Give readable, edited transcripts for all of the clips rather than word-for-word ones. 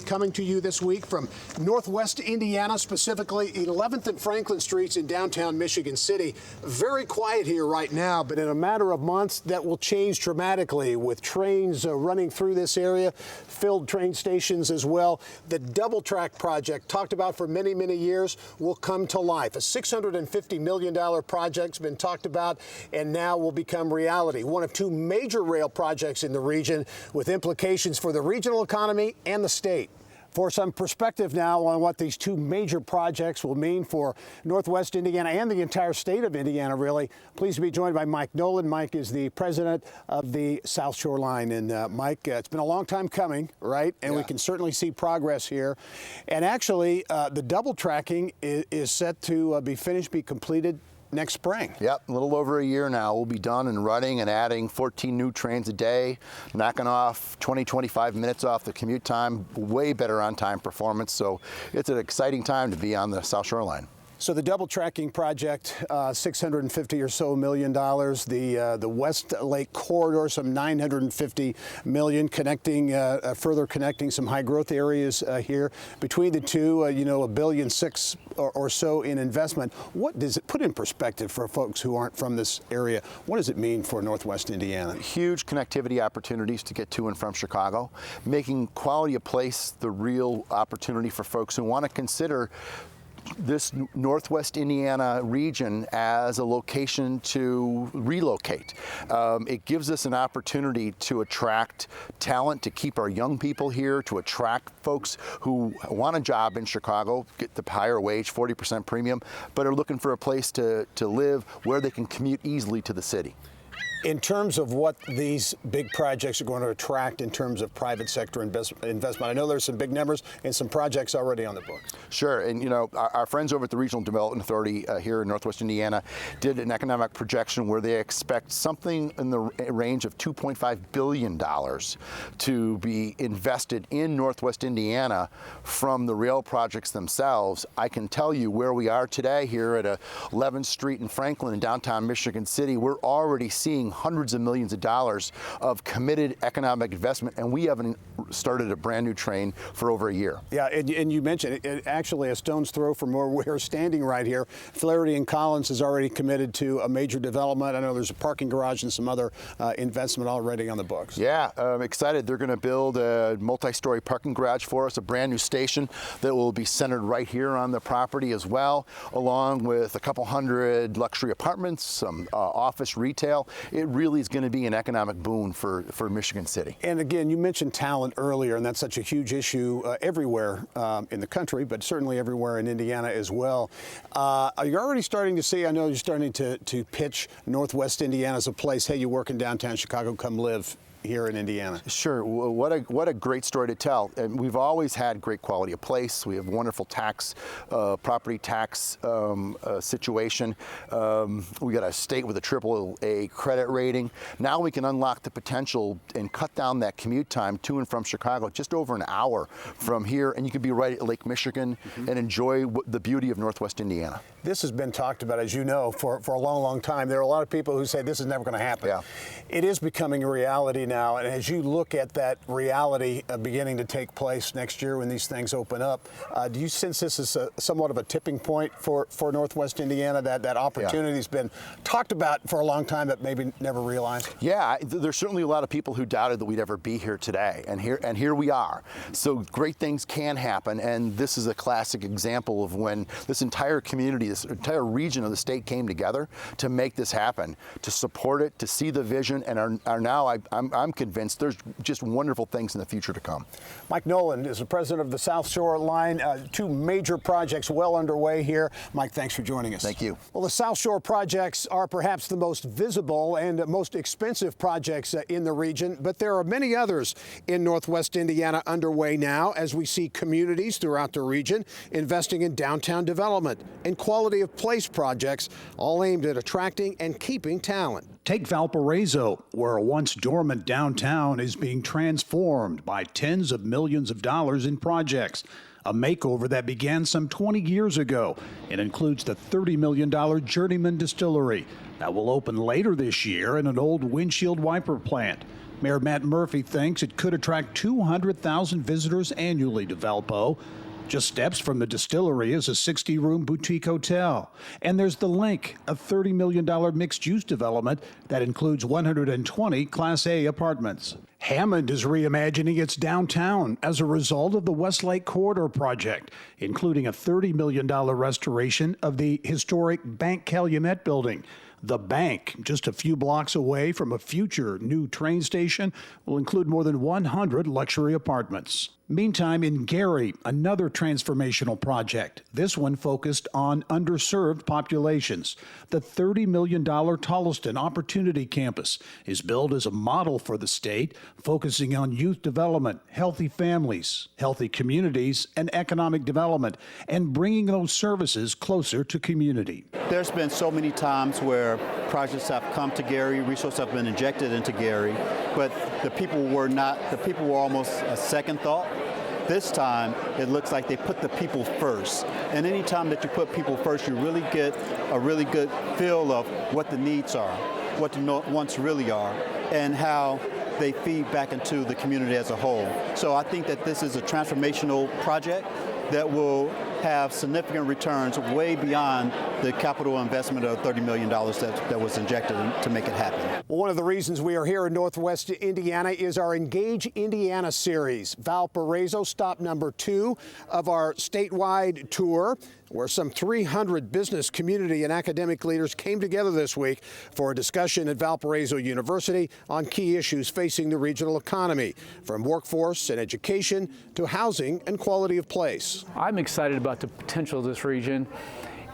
Coming to you this week from Northwest Indiana, specifically 11th and Franklin Streets in downtown Michigan City. Very quiet here right now, but in a matter of months that will change dramatically with trains running through this area, filled train stations as well. The double track project, talked about for many, many years, will come to life. A $650 million project's been talked about and now will become reality. One of two major rail projects in the region with implications for the regional economy and the state. For some perspective now on what these two major projects will mean for Northwest Indiana and the entire state of Indiana, really, pleased to be joined by Mike Nolan. Mike is the president of the South Shore Line. And Mike, it's been a long time coming, right? And we can certainly see progress here. And actually, the double tracking is set to be completed next spring. Yep, a little over a year now. We'll be done and running and adding 14 new trains a day, knocking off 20-25 minutes off the commute time, way better on-time performance. So it's an exciting time to be on the South Shore Line. So the double tracking project, $650 or so million. The West Lake Corridor, some $950 million, further connecting some high growth areas here. Between the two, $1.6 billion or so in investment. What does it put in perspective for folks who aren't from this area? What does it mean for Northwest Indiana? Huge connectivity opportunities to get to and from Chicago, making quality of place the real opportunity for folks who want to consider this Northwest Indiana region as a location to relocate. It gives us an opportunity to attract talent, to keep our young people here, to attract folks who want a job in Chicago, get the higher wage, 40% premium, but are looking for a place to live where they can commute easily to the city. In terms of what these big projects are going to attract in terms of private sector investment, I know there's some big numbers and some projects already on the books. Sure, and our friends over at the Regional Development Authority here in Northwest Indiana did an economic projection where they expect something in the range of $2.5 billion to be invested in Northwest Indiana from the rail projects themselves. I can tell you where we are today here at 11th Street in Franklin in downtown Michigan City, we're already seeing hundreds of millions of dollars of committed economic investment, and we haven't started a brand new train for over a year. Yeah, and you mentioned it, actually a stone's throw from where we're standing right here. Flaherty and Collins is already committed to a major development. I know there's a parking garage and some other investment already on the books. Yeah, I'm excited. They're going to build a multi-story parking garage for us, a brand new station that will be centered right here on the property as well, along with a couple hundred luxury apartments, some office retail. It really is going to be an economic boon for Michigan City. And again, you mentioned talent earlier, and that's such a huge issue everywhere in the country, but certainly everywhere in Indiana as well. Are you already starting to see, I know you're starting to pitch Northwest Indiana as a place, hey, you work in downtown Chicago, come live here in Indiana? Sure. What a great story to tell. And we've always had great quality of place. We have wonderful property tax situation. We got a state with a AAA credit rating. Now we can unlock the potential and cut down that commute time to and from Chicago just over an hour from here, and you can be right at Lake Michigan and enjoy the beauty of Northwest Indiana. This has been talked about, as you know, for a long, long time. There are a lot of people who say this is never going to happen. Yeah. It is becoming a reality now, and as you look at that reality beginning to take place next year when these things open up, do you sense this is somewhat of a tipping point for Northwest Indiana, that opportunity has been talked about for a long time but maybe never realized? Yeah, there's certainly a lot of people who doubted that we'd ever be here today, and here we are. So great things can happen, and this is a classic example of when this entire community, this entire region of the state came together to make this happen, to support it, to see the vision, and are now, I'm convinced there's just wonderful things in the future to come. Mike Nolan is the president of the South Shore Line. Two major projects well underway here. Mike, thanks for joining us. Thank you. Well, the South Shore projects are perhaps the most visible and most expensive projects in the region, but there are many others in Northwest Indiana underway now as we see communities throughout the region investing in downtown development and quality of place projects, all aimed at attracting and keeping talent. Take Valparaiso, where a once dormant downtown is being transformed by tens of millions of dollars in projects. A makeover that began some 20 years ago and includes the $30 million Journeyman Distillery that will open later this year and an old windshield wiper plant. Mayor Matt Murphy thinks it could attract 200,000 visitors annually to Valpo. Just steps from the distillery is a 60-room boutique hotel. And there's The Link, a $30 million mixed-use development that includes 120 Class A apartments. Hammond is reimagining its downtown as a result of the Westlake Corridor project, including a $30 million restoration of the historic Bank Calumet building. The Bank, just a few blocks away from a future new train station, will include more than 100 luxury apartments. Meantime, in Gary, another transformational project, this one focused on underserved populations. The $30 million Tolleson Opportunity Campus is billed as a model for the state, focusing on youth development, healthy families, healthy communities, and economic development, and bringing those services closer to community. There's been so many times where projects have come to Gary, resources have been injected into Gary, but the people were almost a second thought. This time, it looks like they put the people first. And any time that you put people first, you really get a really good feel of what the needs are, what the wants really are, and how they feed back into the community as a whole. So I think that this is a transformational project that will have significant returns way beyond the capital investment of $30 million that was injected to make it happen. Well, one of the reasons we are here in Northwest Indiana is our Engage Indiana series. Valparaiso, stop number 2 of our statewide tour, where some 300 business, community, and academic leaders came together this week for a discussion at Valparaiso University on key issues facing the regional economy, from workforce and education to housing and quality of place. I'm excited about the potential of this region.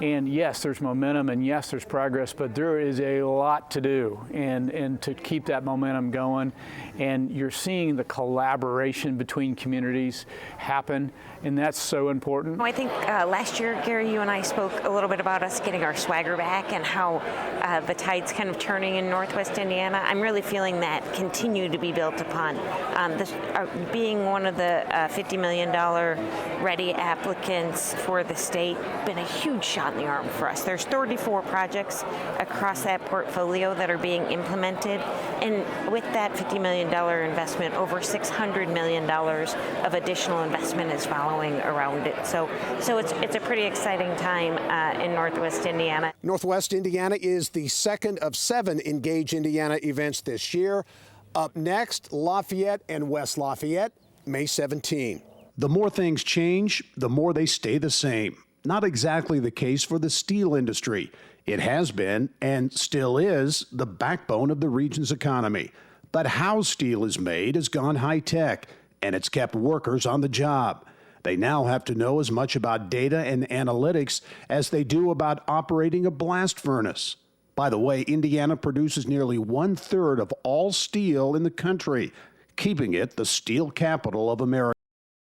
And yes, there's momentum, and yes, there's progress, but there is a lot to do and to keep that momentum going. And you're seeing the collaboration between communities happen, and that's so important. I think last year, Gary, you and I spoke a little bit about us getting our swagger back and how the tide's kind of turning in Northwest Indiana. I'm really feeling that continue to be built upon. Being one of the $50 million ready applicants for the state, been a huge shot in the arm for us. There's 34 projects across that portfolio that are being implemented, and with that $50 million investment, over $600 million of additional investment is following around it. So it's a pretty exciting time in Northwest Indiana. Northwest Indiana is the second of 7 Engage Indiana events this year. Up next, Lafayette and West Lafayette, May 17. The more things change, the more they stay the same. Not exactly the case for the steel industry. It has been, and still is, the backbone of the region's economy. But how steel is made has gone high-tech, and it's kept workers on the job. They now have to know as much about data and analytics as they do about operating a blast furnace. By the way, Indiana produces nearly 1/3 of all steel in the country, keeping it the steel capital of America.